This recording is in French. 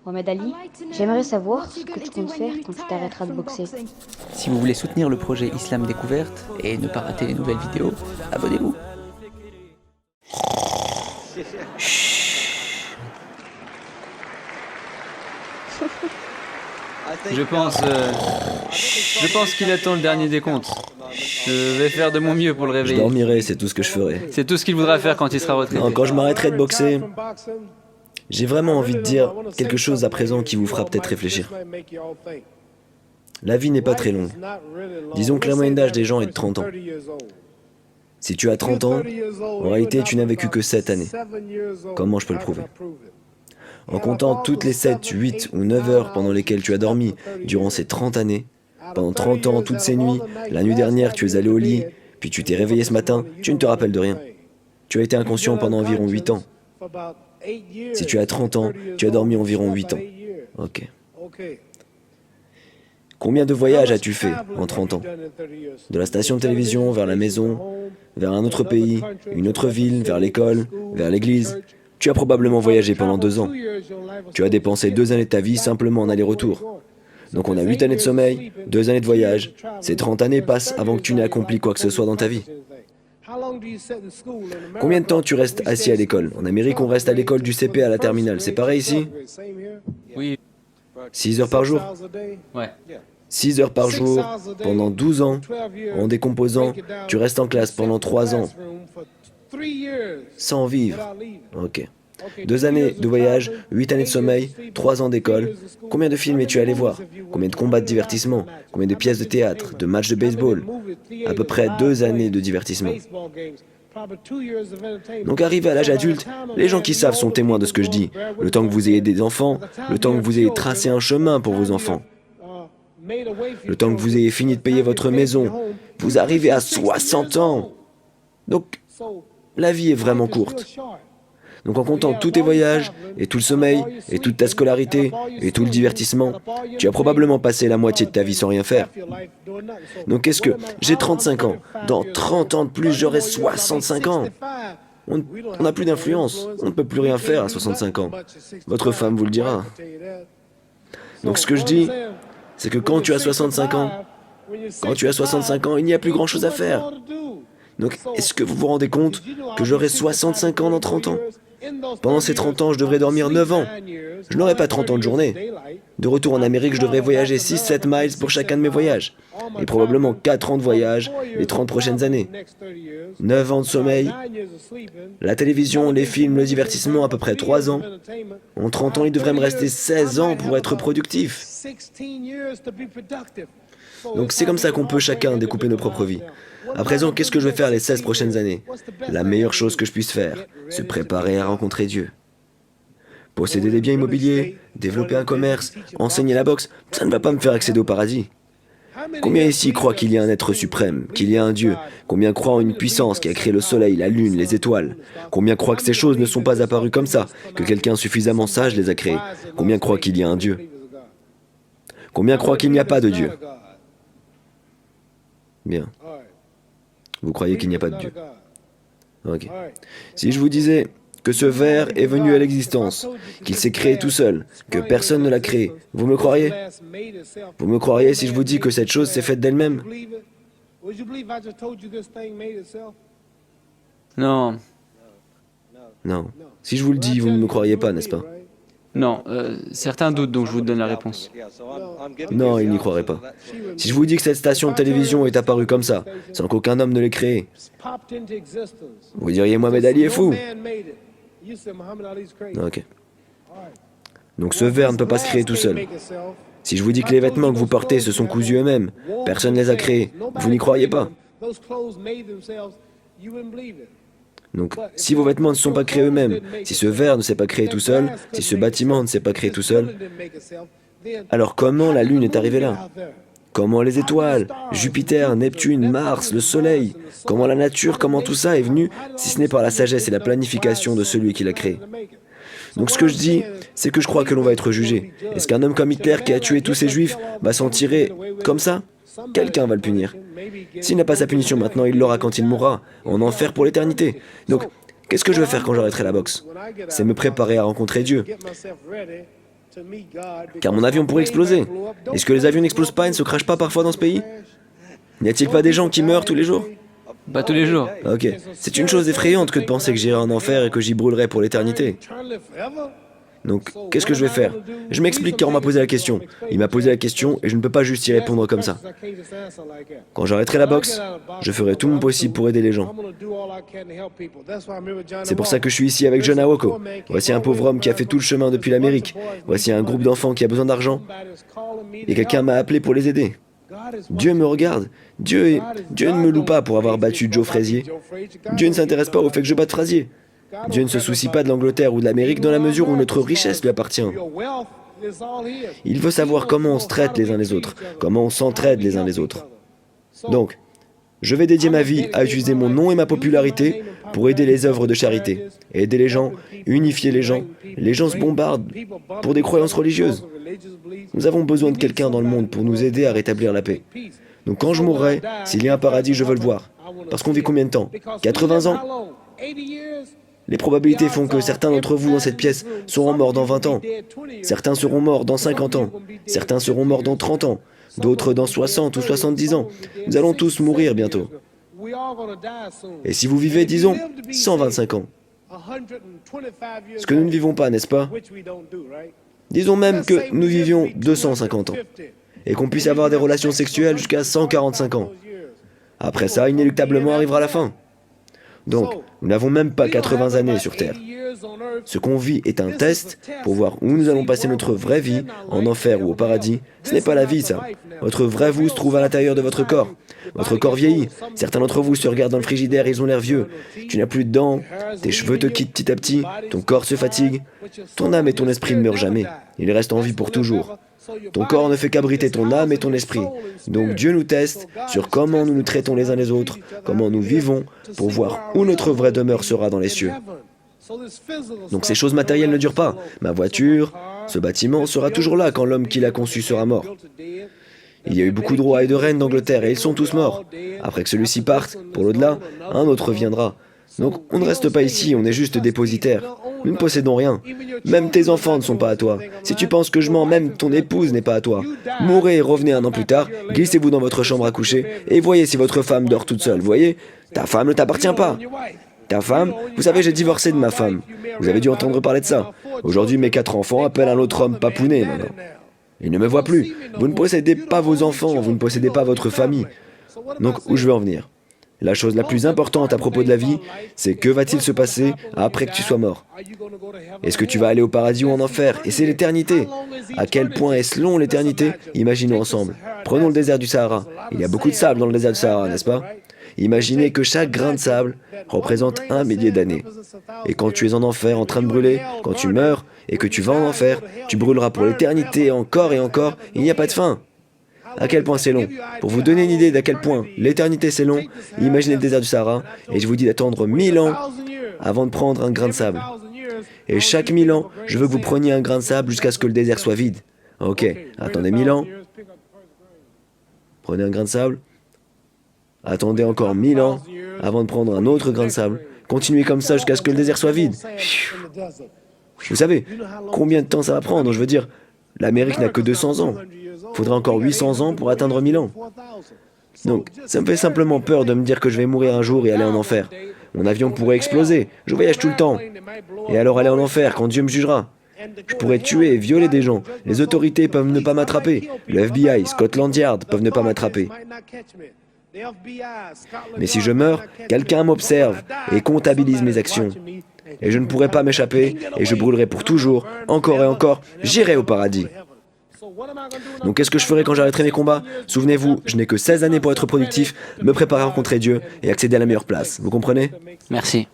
Mohamed Ali, j'aimerais savoir ce que tu comptes faire quand tu t'arrêteras de boxer. Si vous voulez soutenir le projet Islam Découverte et ne pas rater les nouvelles vidéos, abonnez-vous. Je pense qu'il attend le dernier décompte. Je vais faire de mon mieux pour le Je réveiller. dormirai, c'est tout ce que je ferai. C'est tout ce qu'il voudra faire quand il sera retraité. Non, quand je m'arrêterai de boxer, j'ai vraiment envie de dire quelque chose à présent qui vous fera peut-être réfléchir. La vie n'est pas très longue. Disons que la moyenne d'âge des gens est de 30 ans. Si tu as 30 ans, en réalité tu n'as vécu que 7 années. Comment je peux le prouver? En comptant toutes les 7, 8 ou 9 heures pendant lesquelles tu as dormi durant ces 30 années, pendant 30 ans, toutes ces nuits, la nuit dernière tu es allé au lit, puis tu t'es réveillé ce matin, tu ne te rappelles de rien. Tu as été inconscient pendant environ 8 ans. Si tu as 30 ans, tu as dormi environ 8 ans. Ok. Combien de voyages as-tu fait en 30 ans? De la station de télévision vers la maison, vers un autre pays, une autre ville, vers l'école, vers l'église. Tu as probablement voyagé pendant 2 ans. Tu as dépensé 2 années de ta vie simplement en aller-retour. Donc on a 8 années de sommeil, 2 années de voyage. Ces 30 années passent avant que tu n'aies accompli quoi que ce soit dans ta vie. Combien de temps tu restes assis à l'école? En Amérique, on reste à l'école du CP à la terminale. C'est pareil ici? Oui, 6 heures par jour? ouais. 6 heures par jour, pendant 12 ans, en décomposant, tu restes en classe pendant 3 ans, sans vivre. Ok. 2 années de voyage, 8 années de sommeil, 3 ans d'école. Combien de films es-tu allé voir? Combien de combats de divertissement? Combien de pièces de théâtre, de matchs de baseball? À peu près 2 années de divertissement. Donc arrivé à l'âge adulte, les gens qui savent sont témoins de ce que je dis. Le temps que vous ayez des enfants, le temps que vous ayez tracé un chemin pour vos enfants, le temps que vous ayez fini de payer votre maison, vous arrivez à 60 ans. Donc, la vie est vraiment courte. Donc en comptant tous tes voyages, et tout le sommeil, et toute ta scolarité, et tout le divertissement, tu as probablement passé la moitié de ta vie sans rien faire. Donc qu'est-ce que... J'ai 35 ans. Dans 30 ans de plus, j'aurai 65 ans. On n'a plus d'influence. On ne peut plus rien faire à 65 ans. Votre femme vous le dira. Donc ce que je dis, c'est que quand tu as 65 ans, il n'y a plus grand-chose à faire. Donc, est-ce que vous vous rendez compte que j'aurai 65 ans dans 30 ans? Pendant ces 30 ans, je devrais dormir 9 ans. Je n'aurai pas 30 ans de journée. De retour en Amérique, je devrais voyager 6-7 miles pour chacun de mes voyages. Et probablement 4 ans de voyage les 30 prochaines années. 9 ans de sommeil, la télévision, les films, le divertissement, à peu près 3 ans. En 30 ans, il devrait me rester 16 ans pour être productif. Donc c'est comme ça qu'on peut chacun découper nos propres vies. À présent, qu'est-ce que je vais faire les 16 prochaines années? La meilleure chose que je puisse faire, se préparer à rencontrer Dieu. Posséder des biens immobiliers, développer un commerce, enseigner la boxe, ça ne va pas me faire accéder au paradis. Combien ici croient qu'il y a un être suprême, qu'il y a un Dieu? Combien croient en une puissance qui a créé le soleil, la lune, les étoiles? Combien croient que ces choses ne sont pas apparues comme ça, que quelqu'un suffisamment sage les a créées? Combien croient qu'il y a un Dieu? Combien croient qu'il n'y a pas de Dieu? Bien. Vous croyez qu'il n'y a pas de Dieu? Ok. Si je vous disais que ce verre est venu à l'existence, qu'il s'est créé tout seul, que personne ne l'a créé, vous me croiriez? Vous me croiriez si je vous dis que cette chose s'est faite d'elle-même? Non, Non. Si je vous le dis, vous ne me croiriez pas, n'est-ce pas? non, certains doutent, donc je vous donne la réponse. Non, il n'y croirait pas. Si je vous dis que cette station de télévision est apparue comme ça, sans qu'aucun homme ne l'ait créée, vous diriez Mohamed Ali est fou. Ok. Donc ce verre ne peut pas se créer tout seul. Si je vous dis que les vêtements que vous portez se sont cousus eux-mêmes, personne ne les a créés, vous n'y croyez pas. Donc, si vos vêtements ne se sont pas créés eux-mêmes, si ce verre ne s'est pas créé tout seul, si ce bâtiment ne s'est pas créé tout seul, alors comment la Lune est arrivée là? Comment les étoiles, Jupiter, Neptune, Mars, le Soleil, comment la nature, comment tout ça est venu, si ce n'est par la sagesse et la planification de celui qui l'a créé? Donc ce que je dis, c'est que je crois que l'on va être jugé. Est-ce qu'un homme comme Hitler qui a tué tous ces juifs va s'en tirer comme ça? Quelqu'un va le punir. S'il n'a pas sa punition maintenant, il l'aura quand il mourra, en enfer pour l'éternité. Donc, qu'est-ce que je vais faire quand j'arrêterai la boxe? C'est me préparer à rencontrer Dieu. Car mon avion pourrait exploser. Est-ce que les avions n'explosent pas et ne se crachent pas parfois dans ce pays? N'y a-t-il pas des gens qui meurent tous les jours? Pas tous les jours. Ok, c'est une chose effrayante que de penser que j'irai en enfer et que j'y brûlerai pour l'éternité. Donc, qu'est-ce que je vais faire? Je m'explique car on m'a posé la question. Il m'a posé la question et je ne peux pas juste y répondre comme ça. Quand j'arrêterai la boxe, je ferai tout mon possible pour aider les gens. C'est pour ça que je suis ici avec John Awoko. Voici un pauvre homme qui a fait tout le chemin depuis l'Amérique. Voici un groupe d'enfants qui a besoin d'argent. Et quelqu'un m'a appelé pour les aider. Dieu me regarde. Dieu ne me loue pas pour avoir battu Joe Frazier. Dieu ne s'intéresse pas au fait que je batte Frazier. Dieu ne se soucie pas de l'Angleterre ou de l'Amérique dans la mesure où notre richesse lui appartient. Il veut savoir comment on se traite les uns les autres, comment on s'entraide les uns les autres. Donc, je vais dédier ma vie à utiliser mon nom et ma popularité pour aider les œuvres de charité, aider les gens, unifier les gens. Les gens se bombardent pour des croyances religieuses. Nous avons besoin de quelqu'un dans le monde pour nous aider à rétablir la paix. Donc quand je mourrai, s'il y a un paradis, je veux le voir. Parce qu'on vit combien de temps? 80 ans? Les probabilités font que certains d'entre vous dans cette pièce seront morts dans 20 ans. Certains seront morts dans 50 ans. Certains seront morts dans 30 ans. D'autres dans 60 ou 70 ans. Nous allons tous mourir bientôt. Et si vous vivez, disons, 125 ans, ce que nous ne vivons pas, n'est-ce pas? Disons même que nous vivions 250 ans, et qu'on puisse avoir des relations sexuelles jusqu'à 145 ans. Après ça, inéluctablement arrivera la fin. Donc, nous n'avons même pas 80 années sur Terre. Ce qu'on vit est un test pour voir où nous allons passer notre vraie vie, en enfer ou au paradis. Ce n'est pas la vie, ça. Votre vrai vous se trouve à l'intérieur de votre corps. Votre corps vieillit. Certains d'entre vous se regardent dans le frigidaire et ils ont l'air vieux. Tu n'as plus de dents, tes cheveux te quittent petit à petit, ton corps se fatigue. Ton âme et ton esprit ne meurent jamais. Ils restent en vie pour toujours. Ton corps ne fait qu'abriter ton âme et ton esprit. Donc Dieu nous teste sur comment nous nous traitons les uns les autres, comment nous vivons, pour voir où notre vraie demeure sera dans les cieux. Donc ces choses matérielles ne durent pas. Ma voiture, ce bâtiment sera toujours là quand l'homme qui l'a conçu sera mort. Il y a eu beaucoup de rois et de reines d'Angleterre et ils sont tous morts. Après que celui-ci parte, pour l'au-delà, un autre viendra. Donc on ne reste pas ici, on est juste dépositaires. Nous ne possédons rien. Même tes enfants ne sont pas à toi. Si tu penses que je mens, même ton épouse n'est pas à toi. Mourez et revenez un an plus tard, glissez-vous dans votre chambre à coucher et voyez si votre femme dort toute seule. Voyez, ta femme ne t'appartient pas. Ta femme, vous savez, j'ai divorcé de ma femme. Vous avez dû entendre parler de ça. Aujourd'hui, mes 4 enfants appellent un autre homme papounet maintenant. Ils ne me voient plus. Vous ne possédez pas vos enfants, vous ne possédez pas votre famille. Donc, où je veux en venir? La chose la plus importante à propos de la vie, c'est que va-t-il se passer après que tu sois mort? Est-ce que tu vas aller au paradis ou en enfer? Et c'est l'éternité. À quel point est-ce long l'éternité? Imaginons ensemble. Prenons le désert du Sahara. Il y a beaucoup de sable dans le désert du Sahara, n'est-ce pas? Imaginez que chaque grain de sable représente 1 millier d'années. Et quand tu es en enfer en train de brûler, quand tu meurs et que tu vas en enfer, tu brûleras pour l'éternité encore et encore, il n'y a pas de fin. À quel point c'est long. Pour vous donner une idée d'à quel point l'éternité c'est long, imaginez le désert du Sahara et je vous dis d'attendre 1000 ans avant de prendre un grain de sable. Et chaque 1000 ans, je veux que vous preniez un grain de sable jusqu'à ce que le désert soit vide. Ok, attendez 1000 ans. Prenez un grain de sable. Attendez encore 1000 ans avant de prendre un autre grain de sable. Continuez comme ça jusqu'à ce que le désert soit vide. Vous savez, combien de temps ça va prendre? Je veux dire, l'Amérique n'a que 200 ans. Il faudra encore 800 ans pour atteindre 1000 ans. Donc, ça me fait simplement peur de me dire que je vais mourir un jour et aller en enfer. Mon avion pourrait exploser. Je voyage tout le temps. Et alors aller en enfer quand Dieu me jugera. Je pourrais tuer et violer des gens. Les autorités peuvent ne pas m'attraper. Le FBI, Scotland Yard peuvent ne pas m'attraper. Mais si je meurs, quelqu'un m'observe et comptabilise mes actions. Et je ne pourrai pas m'échapper et je brûlerai pour toujours, encore et encore, j'irai au paradis. Donc qu'est-ce que je ferai quand j'arrêterai mes combats? Souvenez-vous, je n'ai que 16 années pour être productif, me préparer à rencontrer Dieu et accéder à la meilleure place. Vous comprenez? Merci.